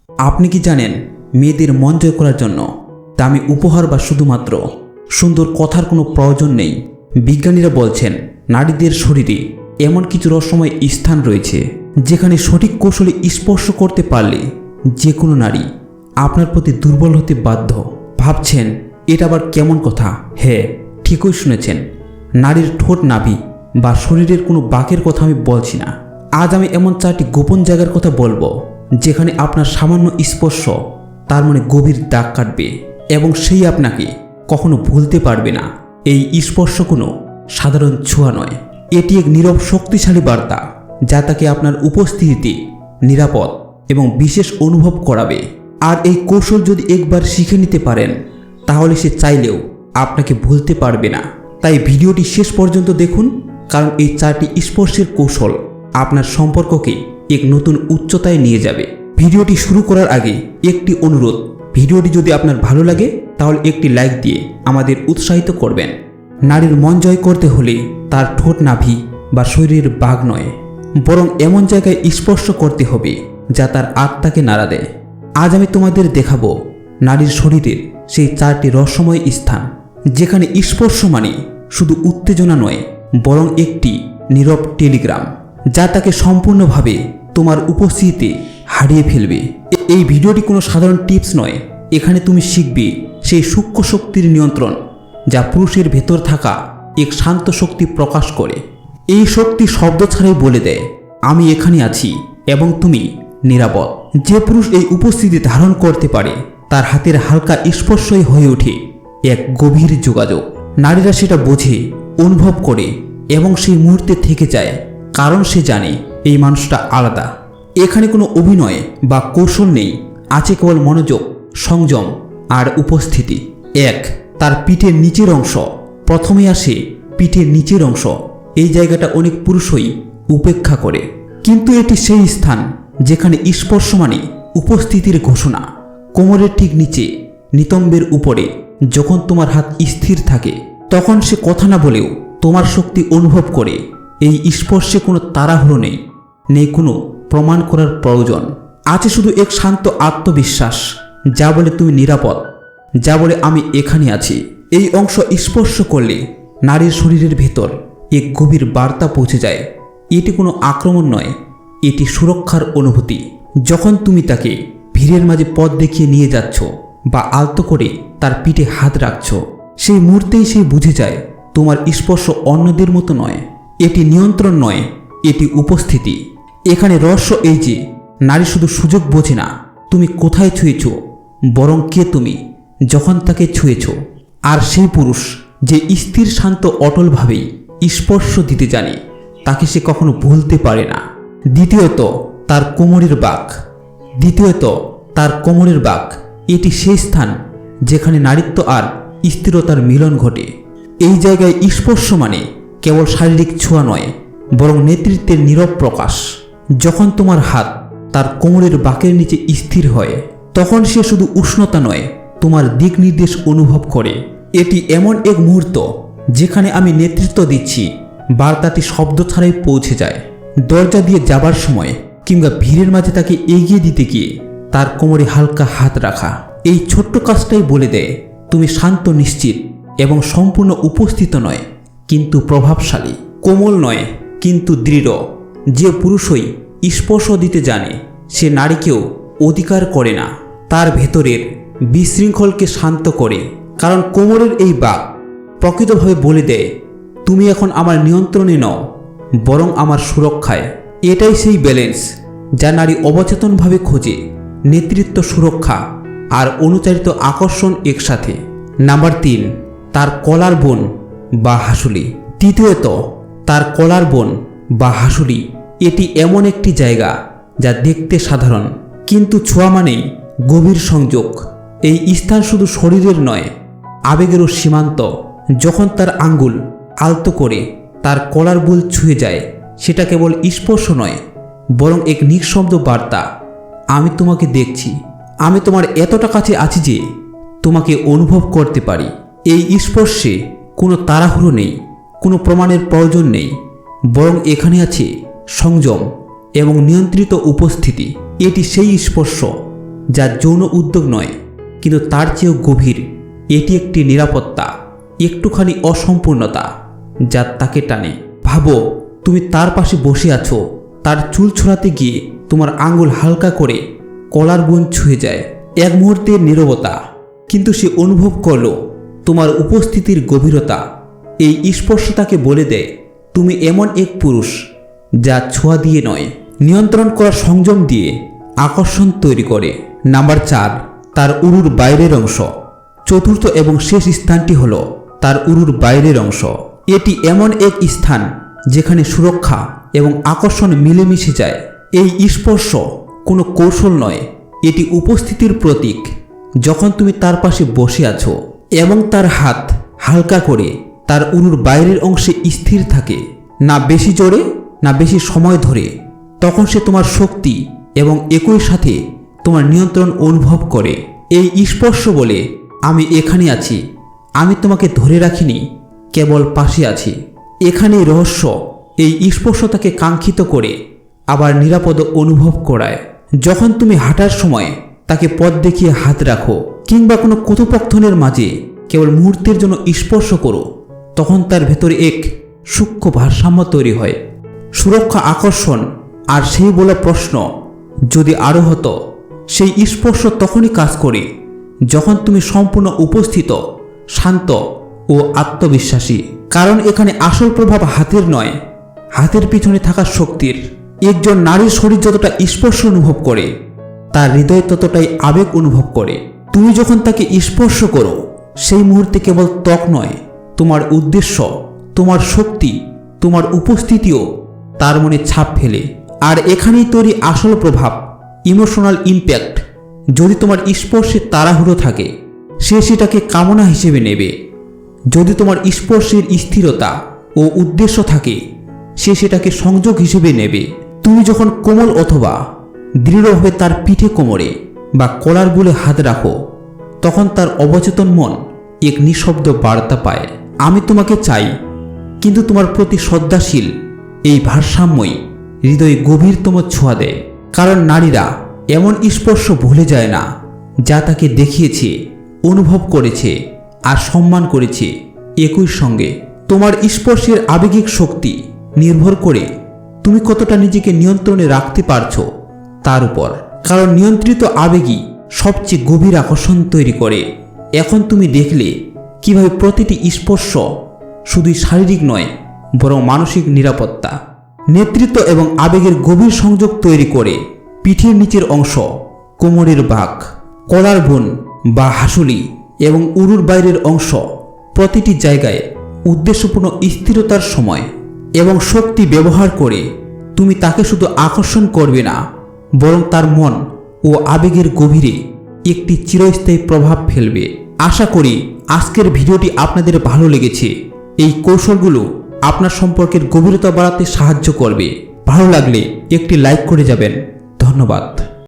আপনি কি জানেন, মেয়েদের মন জয় করার জন্য দামি উপহার বা শুধুমাত্র সুন্দর কথার কোনো প্রয়োজন নেই। বিজ্ঞানীরা বলছেন, নারীদের শরীরে এমন কিছু রহস্যময় স্থান রয়েছে যেখানে সঠিক কৌশলে স্পর্শ করতে পারলে যে কোনো নারী আপনার প্রতি দুর্বল হতে বাধ্য। ভাবছেন, এটা আবার কেমন কথা? হ্যাঁ, ঠিকই শুনেছেন। নারীর ঠোঁট, নাভি বা শরীরের কোনো বাঁকের কথা আমি বলছি না। আজ আমি এমন 4টি গোপন জায়গার কথা বলবো যেখানে আপনার সামান্য স্পর্শ তার মনে গভীর দাগ কাটবে এবং সেই আপনাকে কখনো ভুলতে পারবে না। এই স্পর্শ কোনো সাধারণ ছোঁয়া নয়, এটি এক নীরব শক্তিশালী বার্তা যা তাকে আপনার উপস্থিতিতে নিরাপদ এবং বিশেষ অনুভব করাবে। আর এই কৌশল যদি একবার শিখে নিতে পারেন তাহলে সে চাইলেও আপনাকে ভুলতে পারবে না। তাই ভিডিওটি শেষ পর্যন্ত দেখুন, কারণ এই 4টি স্পর্শের কৌশল আপনার সম্পর্ককে এক নতুন উচ্চতায় নিয়ে যাবে। ভিডিওটি শুরু করার আগে একটি অনুরোধ, ভিডিওটি যদি আপনার ভালো লাগে তাহলে একটি লাইক দিয়ে আমাদের উৎসাহিত করবেন। নারীর মন জয় করতে হলে তার ঠোঁট, নাভি বা শরীরের বাগ নয়, বরং এমন জায়গায় স্পর্শ করতে হবে যা তার আত্মাকে নাড়া দেয়। আজ আমি তোমাদের দেখাবো নারীর শরীরের সেই 4টি রহস্যময় স্থান যেখানে স্পর্শ মানে শুধু উত্তেজনা নয়, বরং একটি নীরব টেলিগ্রাম যা তাকে সম্পূর্ণভাবে তোমার উপস্থিতিতে হারিয়ে ফেলবে। এই ভিডিওটি কোনো সাধারণ টিপস নয়, এখানে তুমি শিখবে সেই সূক্ষ্ম শক্তির নিয়ন্ত্রণ যা পুরুষের ভেতর থাকা এক শান্ত শক্তি প্রকাশ করে। এই শক্তি শব্দ ছাড়াই বলে দেয়, আমি এখানে আছি এবং তুমি নিরাপদ। যে পুরুষ এই উপস্থিতি ধারণ করতে পারে তার হাতের হালকা স্পর্শই হয়ে ওঠে এক গভীর যোগাযোগ। নারীরা সেটা বোঝে, অনুভব করে এবং সেই মুহূর্তে থেকে যায়, কারণ সে জানে এই মানুষটা আলাদা। এখানে কোনো অভিনয় বা কৌশল নেই, আছে কেবল মনোযোগ, সংযম আর উপস্থিতি। 1. তার পিঠের নিচের অংশ। প্রথমে আসে পিঠের নিচের অংশ। এই জায়গাটা অনেক পুরুষই উপেক্ষা করে, কিন্তু এটি সেই স্থান যেখানে স্পর্শ মানে উপস্থিতির ঘোষণা। কোমরের ঠিক নিচে, নিতম্বের উপরে যখন তোমার হাত স্থির থাকে তখন সে কথা না বলেও তোমার শক্তি অনুভব করে। এই স্পর্শে কোনো তাড়াহুড়ো নেই, নেই কোনো প্রমাণ করার প্রয়োজন, আছে শুধু এক শান্ত আত্মবিশ্বাস যা বলে তুমি নিরাপদ, যা বলে আমি এখানে আছি। এই অংশ স্পর্শ করলে নারীর শরীরের ভেতর এক গভীর বার্তা পৌঁছে যায়। এটি কোনো আক্রমণ নয়, এটি সুরক্ষার অনুভূতি। যখন তুমি তাকে ভিড়ের মাঝে পথ দেখিয়ে নিয়ে যাচ্ছ বা আলতো করে তার পিঠে হাত রাখছ, সেই মুহূর্তেই সে বুঝে যায় তোমার স্পর্শ অন্যদের মতো নয়। এটি নিয়ন্ত্রণ নয়, এটি উপস্থিতি। এখানে রহস্য এই যে নারী শুধু সুযোগ বোঝে না তুমি কোথায় ছুঁয়েছ, বরং কে তুমি যখন তাকে ছুঁয়েছ। আর সেই পুরুষ যে স্থির, শান্ত, অটলভাবেই স্পর্শ দিতে জানে তাকে সে কখনো ভুলতে পারে না। দ্বিতীয়ত, তার কোমরের বাঁক। এটি সেই স্থান যেখানে নারীত্ব আর স্থিরতার মিলন ঘটে। এই জায়গায় স্পর্শ মানে কেবল শারীরিক ছোঁয়া নয়, বরং নেতৃত্বের নীরব প্রকাশ। যখন তোমার হাত তার কোমরের বাঁকের নিচে স্থির হয় তখন সে শুধু উষ্ণতা নয়, তোমার দিক নির্দেশ অনুভব করে। এটি এমন এক মুহূর্ত যেখানে আমি নেতৃত্ব দিচ্ছি বার্তাটি শব্দ ছাড়াই পৌঁছে যায়। দরজা দিয়ে যাবার সময় কিংবা ভিড়ের মাঝে তাকে এগিয়ে দিতে গিয়ে তার কোমরে হালকা হাত রাখা, এই ছোট্ট কাজটাই বলে দেয় তুমি শান্ত, নিশ্চিত এবং সম্পূর্ণ উপস্থিত নয় কিন্তু প্রভাবশালী, কোমল নয় কিন্তু দৃঢ়। যে পুরুষই স্পর্শ দিতে জানে সে নারীকেও অধিকার করে না, তার ভেতরের বিশৃঙ্খলকে শান্ত করে। কারণ কোমরের এই বাঁক প্রকৃতভাবে বলে দেয় তুমি এখন আমার নিয়ন্ত্রণে নও, বরং আমার সুরক্ষায়। এটাই সেই ব্যালেন্স যা নারী অবচেতনভাবে খোঁজে, নেতৃত্ব, সুরক্ষা আর অনুচারিত আকর্ষণ একসাথে। নাম্বার 3, তার কলার বোন বা হাসুলি। তৃতীয়ত, তার কলার বোন বা হাসুলি। এটি এমন একটি জায়গা যা দেখতে সাধারণ কিন্তু ছোঁয়া মানেই গভীর সংযোগ। এই স্থান শুধু শরীরের নয়, আবেগেরও সীমান্ত। যখন তার আঙ্গুল আলতো করে তার কলার বোল ছুঁয়ে যায়, সেটা কেবল স্পর্শ নয়, বরং এক নিঃশব্দ বার্তা, আমি তোমাকে দেখছি, আমি তোমার এতটা কাছে আছি যে তোমাকে অনুভব করতে পারি। এই স্পর্শে কোনো তাড়াহুড়ো নেই, কোনো প্রমাণের প্রয়োজন নেই, বরং এখানে আছে সংযম এবং নিয়ন্ত্রিত উপস্থিতি। এটি সেই স্পর্শ যা যৌন উদ্যোগ নয়, কিন্তু তার চেয়েও গভীর। এটি একটি নিরাপত্তা, একটুখানি অসম্পূর্ণতা যা তাকে টানে। ভাবো, তুমি তার পাশে বসে আছো, তার চুল ছড়াতে গিয়ে তোমার আঙ্গুল হালকা করে কলার বোন ছুঁয়ে যায়। এক মুহূর্তের নীরবতা, কিন্তু সে অনুভব করল তোমার উপস্থিতির গভীরতা। এই স্পর্শ তাকে বলে দেয় তুমি এমন এক পুরুষ যা ছোঁয়া দিয়ে নয়, নিয়ন্ত্রণ করার সংযম দিয়ে আকর্ষণ তৈরি করে। নাম্বার 4, তার উরুর বাইরের অংশ। চতুর্থ এবং শেষ স্থানটি হল তার উরুর বাইরের অংশ। এটি এমন এক স্থান যেখানে সুরক্ষা এবং আকর্ষণ মিলেমিশে যায়। এই স্পর্শ কোনো কৌশল নয়, এটি উপস্থিতির প্রতীক। যখন তুমি তার পাশে বসে আছো এবং তার হাত হালকা করে তার উরুর বাইরের অংশে স্থির থাকে, না বেশি জোরে না বেশি সময় ধরে, তখন সে তোমার শক্তি এবং একই সাথে তোমার নিয়ন্ত্রণ অনুভব করে। এই স্পর্শ বলে আমি এখানে আছি, আমি তোমাকে ধরে রাখিনি, কেবল পাশে আছি। এখানেই রহস্য। এই স্পর্শ তাকে কাঙ্ক্ষিত করে আবার নিরাপদ অনুভব করায়। যখন তুমি হাঁটার সময় তাকে পথ দেখিয়ে হাত রাখো কিংবা কোনো কথোপকথনের মাঝে কেবল মুহূর্তের জন্য স্পর্শ করো, তখন তার ভেতরে এক সূক্ষ্ম ভারসাম্য তৈরি হয়। সুরক্ষা, আকর্ষণ আর সেই বলা প্রশ্ন যদি আরও হতো। সেই স্পর্শ তখনই কাজ করে যখন তুমি সম্পূর্ণ উপস্থিত, শান্ত ও আত্মবিশ্বাসী। কারণ এখানে আসল প্রভাব হাতের নয়, হাতের পিছনে থাকা শক্তির। একজন নারীর শরীর যতটা স্পর্শ অনুভব করে, তার হৃদয় ততটাই আবেগ অনুভব করে। তুমি যখন তাকে স্পর্শ করো, সেই মুহূর্তে কেবল ত্বক নয়, তোমার উদ্দেশ্য, তোমার শক্তি, তোমার উপস্থিতিও তার মনে ছাপ ফেলে। আর এখানেই তৈরি আসল প্রভাব, ইমোশনাল ইম্প্যাক্ট। যদি তোমার স্পর্শে তাড়াহুড়ো থাকে, সে সেটাকে কামনা হিসেবে নেবে। যদি তোমার স্পর্শের স্থিরতা ও উদ্দেশ্য থাকে, সে সেটাকে সংযোগ হিসেবে নেবে। তুমি যখন কোমল অথবা দৃঢ়ভাবে তার পিঠে, কোমরে বা কলার বলে হাত রাখো, তখন তার অবচেতন মন এক নিঃশব্দ বার্তা পায়, আমি তোমাকে চাই, কিন্তু তোমার প্রতি শ্রদ্ধাশীল। এই ভারসাম্যই হৃদয়ে গভীরতম ছোঁয়া দেয়। কারণ নারীরা এমন স্পর্শ ভুলে যায় না যা তাকে দেখিয়েছে, অনুভব করেছে আর সম্মান করেছে। একই সঙ্গে তোমার স্পর্শের আবেগিক শক্তি নির্ভর করে তুমি কতটা নিজেকে নিয়ন্ত্রণে রাখতে পারছো তার উপর। কারণ নিয়ন্ত্রিত আবেগই সবচেয়ে গভীর আকর্ষণ তৈরি করে। এখন তুমি দেখলে কিভাবে প্রতিটি স্পর্শ শুধুই শারীরিক নয়, বরং মানসিক নিরাপত্তা, নেতৃত্ব এবং আবেগের গভীর সংযোগ তৈরি করে। পিঠের নিচের অংশ, কোমরের ভাগ, কলার বোন বা হাসুলি এবং উরুর বাইরের অংশ, প্রতিটি জায়গায় উদ্দেশ্যপূর্ণ স্থিরতার সময় এবং শক্তি ব্যবহার করে তুমি তাকে শুধু আকর্ষণ করবে না, বরং তার মন ও আবেগের গভীরে একটি চিরস্থায়ী প্রভাব ফেলবে। আশা করি আজকের ভিডিওটি আপনাদের ভালো লেগেছে। এই কৌশলগুলো আপনার সম্পর্কের গভীরতা বাড়াতে সাহায্য করবে। ভালো লাগলে একটি লাইক করে যাবেন। ধন্যবাদ।